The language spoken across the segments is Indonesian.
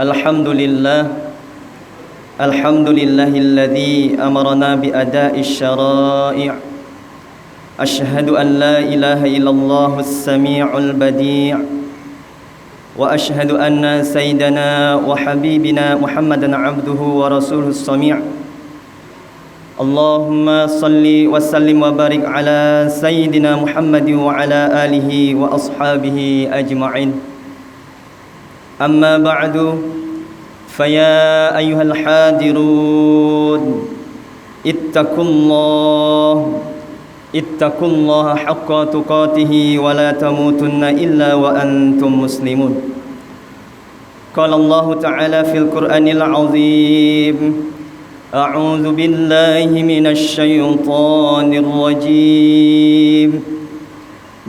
Alhamdulillah, alhamdulillahilladzi amarna bi ada'is syara'i'. Asyhadu an la ilaha illallahus sami'ul badi'. Wa asyhadu anna sayyidana wa habibina Muhammadan abduhu wa rasuluhus sami'. Allahumma salli wa sallim wa barik ala sayyidina Muhammadin wa ala alihi wa ashabihi ajma'in. Amma ba'du, faya ayyuhal hadirun, ittaqullaha haqqa tuqatih wa la tamutunna illa wa antum muslimun. Qala Allah ta'ala fil Qur'anil 'azim, a'udzu billahi minasy syaithanir rajim.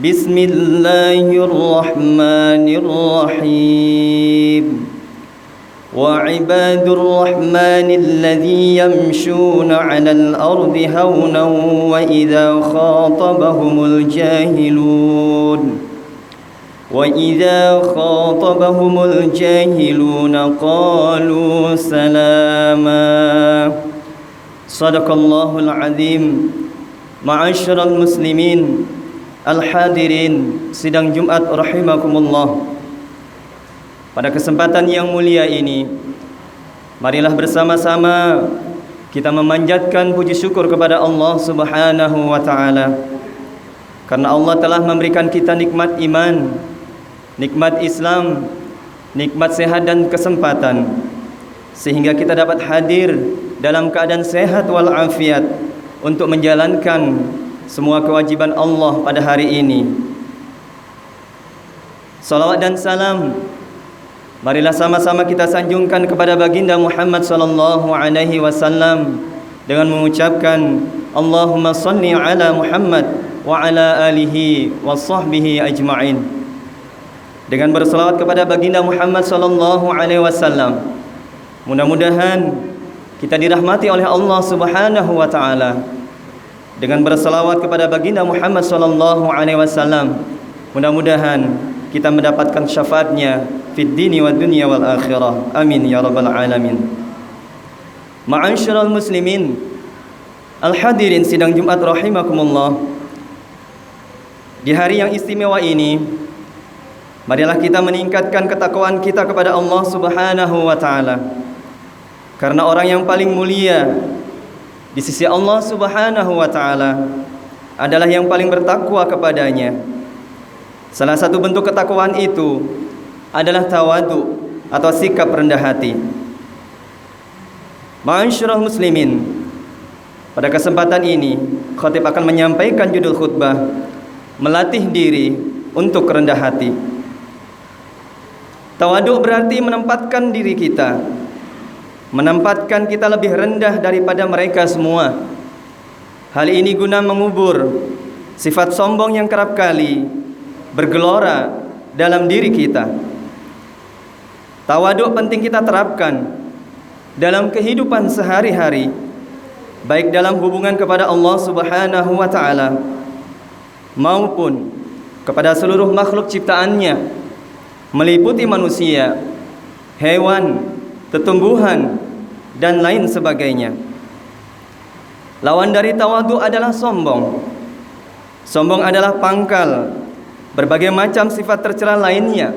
Bismillahirrahmanirrahim. Wa ibadur rahmanil ladzi yamshuna 'alal ardi hawnan wa idza khatabahumul jahilun qalu salama. Sadaqallahul azim. Ma'asyiral muslimin, al-hadirin sidang Jumat rahimakumullah. Pada kesempatan yang mulia ini, marilah bersama-sama kita memanjatkan puji syukur kepada Allah Subhanahu wa ta'ala, karena Allah telah memberikan kita nikmat iman, nikmat Islam, nikmat sehat dan kesempatan, sehingga kita dapat hadir dalam keadaan sehat walafiat untuk menjalankan semua kewajiban Allah pada hari ini. Salawat dan salam marilah sama-sama kita sanjungkan kepada baginda Muhammad sallallahu alaihi wasallam dengan mengucapkan Allahumma salli ala Muhammad wa ala alihi wa sahbihi ajma'in. Dengan berselawat kepada baginda Muhammad sallallahu alaihi wasallam, mudah-mudahan kita dirahmati oleh Allah Subhanahu wa taala. Dengan berselawat kepada baginda Muhammad sallallahu alaihi wasallam, mudah-mudahan kita mendapatkan syafaatnya fid dini wad dunya wal akhirah. Amin ya rabbal alamin. Ma'asyiral muslimin, al-hadirin sidang Jumat rahimakumullah. Di hari yang istimewa ini, marilah kita meningkatkan ketakwaan kita kepada Allah Subhanahu wa taala. Karena orang yang paling mulia di sisi Allah Subhanahu wa ta'ala adalah yang paling bertakwa kepadanya. Salah satu bentuk ketakwaan itu adalah tawadu atau sikap rendah hati. Ma'asyiral muslimin, pada kesempatan ini khatib akan menyampaikan judul khutbah, melatih diri untuk rendah hati. Tawadu berarti menempatkan diri kita, menempatkan kita lebih rendah daripada mereka semua. Hal ini guna mengubur sifat sombong yang kerap kali bergelora dalam diri kita. Tawaduk penting kita terapkan dalam kehidupan sehari-hari, baik dalam hubungan kepada Allah Subhanahu wa ta'ala maupun kepada seluruh makhluk ciptaannya, meliputi manusia, hewan, tetumbuhan, dan lain sebagainya. Lawan dari tawadu adalah sombong. Sombong adalah pangkal berbagai macam sifat tercela lainnya.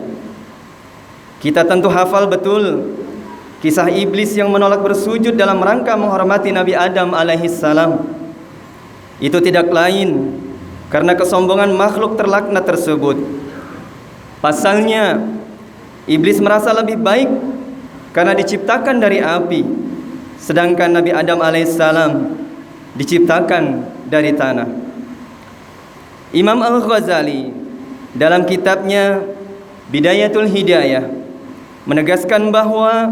Kita tentu hafal betul kisah iblis yang menolak bersujud dalam rangka menghormati Nabi Adam alaihissalam. Itu tidak lain karena kesombongan makhluk terlaknat tersebut. Pasalnya, iblis merasa lebih baik karena diciptakan dari api, sedangkan Nabi Adam alaihissalam diciptakan dari tanah. Imam Al-Ghazali dalam kitabnya Bidayatul Hidayah menegaskan bahwa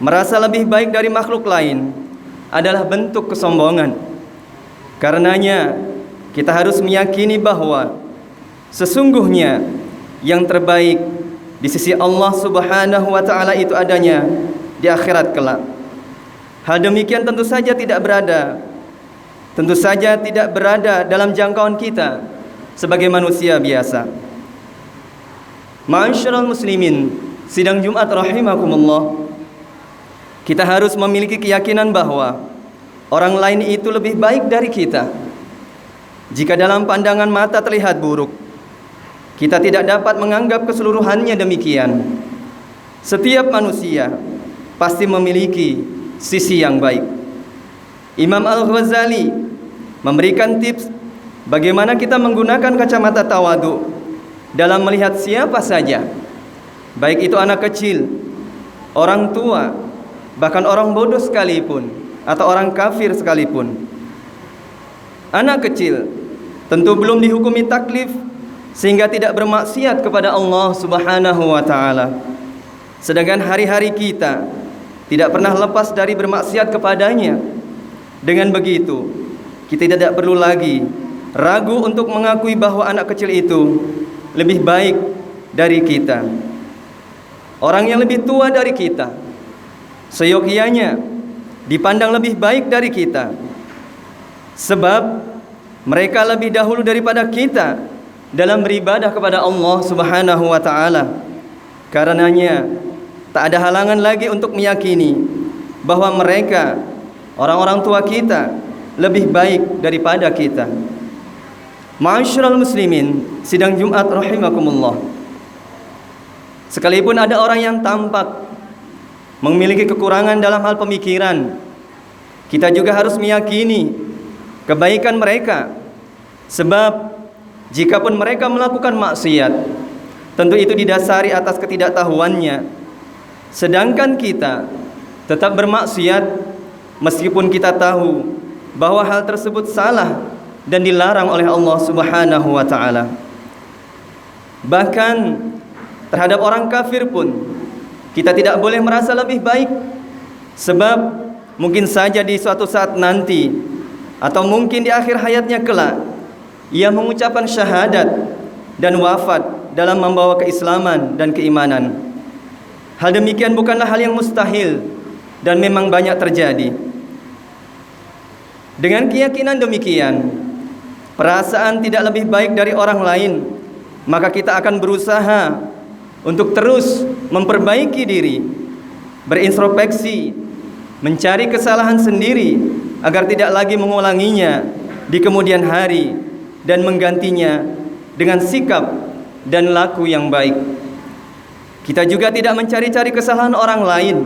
merasa lebih baik dari makhluk lain adalah bentuk kesombongan. Karenanya kita harus meyakini bahwa sesungguhnya yang terbaik di sisi Allah Subhanahu wa ta'ala itu adanya di akhirat kelak. Hal demikian tentu saja tidak berada dalam jangkauan kita sebagai manusia biasa. Ma'asyiral muslimin, sidang Jumat rahimakumullah, kita harus memiliki keyakinan bahwa orang lain itu lebih baik dari kita. Jika dalam pandangan mata terlihat buruk, kita tidak dapat menganggap keseluruhannya demikian. Setiap manusia pasti memiliki sisi yang baik. Imam Al-Ghazali memberikan tips bagaimana kita menggunakan kacamata tawadhu dalam melihat siapa saja, baik itu anak kecil, orang tua, bahkan orang bodoh sekalipun, atau orang kafir sekalipun. Anak kecil tentu belum dihukumi taklif sehingga tidak bermaksiat kepada Allah Subhanahu wa taala. Sedangkan hari-hari kita tidak pernah lepas dari bermaksiat kepadanya. Dengan begitu, kita tidak perlu lagi ragu untuk mengakui bahwa anak kecil itu lebih baik dari kita. Orang yang lebih tua dari kita seyogianya dipandang lebih baik dari kita, sebab mereka lebih dahulu daripada kita dalam beribadah kepada Allah Subhanahu wa taala. Karenanya tak ada halangan lagi untuk meyakini bahwa mereka, orang-orang tua kita, lebih baik daripada kita. Ma'asyiral muslimin, sidang Jumat rahimakumullah, sekalipun ada orang yang tampak memiliki kekurangan dalam hal pemikiran, kita juga harus meyakini kebaikan mereka. Sebab jikapun mereka melakukan maksiat, tentu itu didasari atas ketidaktahuannya. Sedangkan kita tetap bermaksiat meskipun kita tahu bahwa hal tersebut salah dan dilarang oleh Allah Subhanahu wa taala. Bahkan terhadap orang kafir pun kita tidak boleh merasa lebih baik, sebab mungkin saja di suatu saat nanti atau mungkin di akhir hayatnya kelak ia mengucapkan syahadat dan wafat dalam membawa keislaman dan keimanan. Hal demikian bukanlah hal yang mustahil dan memang banyak terjadi. Dengan keyakinan demikian, perasaan tidak lebih baik dari orang lain, maka kita akan berusaha untuk terus memperbaiki diri, berintrospeksi, mencari kesalahan sendiri agar tidak lagi mengulanginya di kemudian hari dan menggantinya dengan sikap dan laku yang baik. Kita juga tidak mencari-cari kesalahan orang lain,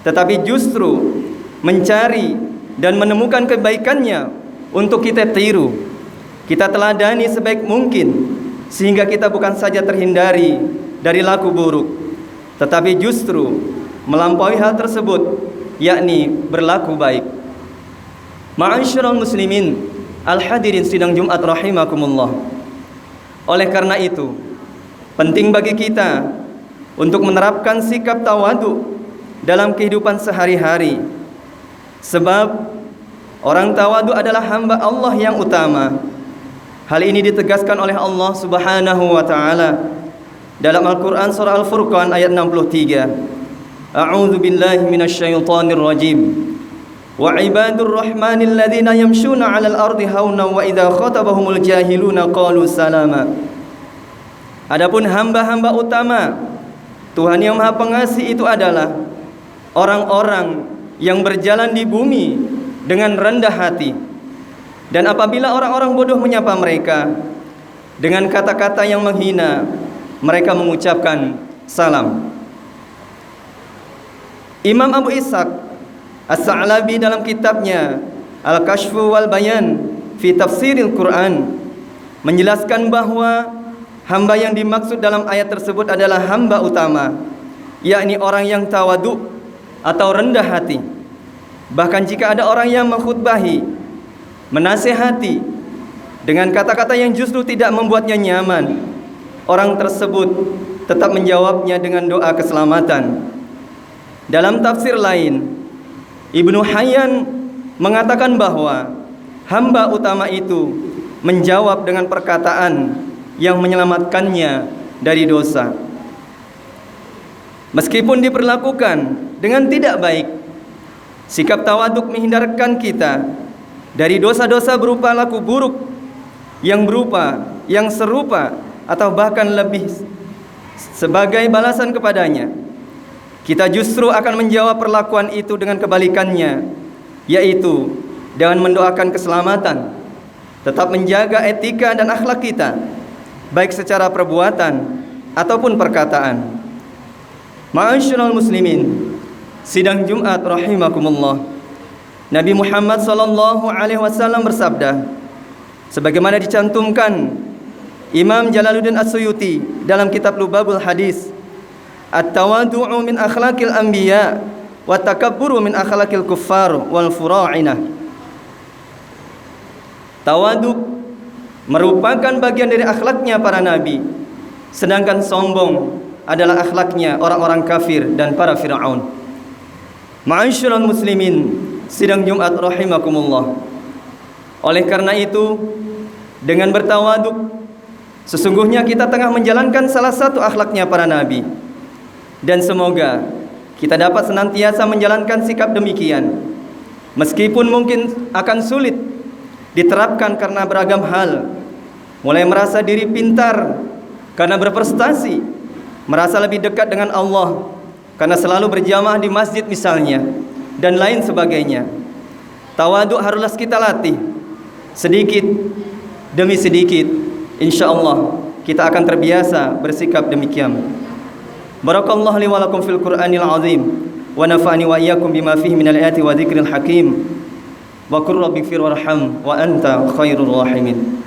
tetapi justru mencari dan menemukan kebaikannya untuk kita tiru, kita teladani sebaik mungkin, sehingga kita bukan saja terhindari dari laku buruk, tetapi justru melampaui hal tersebut, yakni berlaku baik. Ma'asyiral muslimin, al-hadirin sidang Jumat rahimakumullah. Oleh karena itu, penting bagi kita untuk menerapkan sikap tawadhu dalam kehidupan sehari-hari. Sebab orang tawadhu adalah hamba Allah yang utama. Hal ini ditegaskan oleh Allah Subhanahu wa taala dalam Al-Qur'an surah Al-Furqan ayat 63. A'udzu billahi minasyaitonir rajim. Wa ibadur rahmanil ladzina yamshuna 'alal ardi hauna wa idza khatabahumul jahiluna qalu salama. Adapun hamba-hamba utama Tuhan yang Maha Pengasih itu adalah orang-orang yang berjalan di bumi dengan rendah hati, dan apabila orang-orang bodoh menyapa mereka dengan kata-kata yang menghina, mereka mengucapkan salam. Imam Abu Ishaq As-Sa'labi dalam kitabnya Al-Kashfu wal Bayan fi Tafsiril Quran menjelaskan bahwa hamba yang dimaksud dalam ayat tersebut adalah hamba utama, yakni orang yang tawadhu atau rendah hati. Bahkan jika ada orang yang mengkhutbahi, menasihati dengan kata-kata yang justru tidak membuatnya nyaman, orang tersebut tetap menjawabnya dengan doa keselamatan. Dalam tafsir lain, Ibnu Hayyan mengatakan bahwa hamba utama itu menjawab dengan perkataan yang menyelamatkannya dari dosa. Meskipun diperlakukan dengan tidak baik, sikap tawadhu menghindarkan kita dari dosa-dosa berupa laku buruk yang serupa atau bahkan lebih sebagai balasan kepadanya, kita justru akan menjawab perlakuan itu dengan kebalikannya, yaitu dengan mendoakan keselamatan, tetap menjaga etika dan akhlak kita, baik secara perbuatan ataupun perkataan. Ma'asyiral muslimin, sidang Jumat rahimakumullah. Nabi Muhammad SAW bersabda, sebagaimana dicantumkan Imam Jalaluddin As-Suyuti dalam kitab Lubabul Hadis, at-tawadu'u min akhlaqil anbiya wa takabburu min akhlaqil kuffar wal fura'inah. Tawadu merupakan bagian dari akhlaknya para nabi, sedangkan sombong adalah akhlaknya orang-orang kafir dan para Fir'aun. Ma'asyiral muslimin, sidang Jumat rahimakumullah. Oleh karena itu, dengan bertawaduk, sesungguhnya kita tengah menjalankan salah satu akhlaknya para nabi. Dan semoga kita dapat senantiasa menjalankan sikap demikian, meskipun mungkin akan sulit diterapkan karena beragam hal, mulai merasa diri pintar karena berprestasi, merasa lebih dekat dengan Allah karena selalu berjamaah di masjid misalnya, dan lain sebagainya. Tawaduk haruslah kita latih sedikit demi sedikit. InsyaAllah kita akan terbiasa bersikap demikian. Barakallahu li wa lakum fil Qur'anil azim, wa nafa'ani wa iyyakum bima fihi minal ayati wa dzikril hakim. Wa qur rabbighfir warham wa anta khairur rahimin.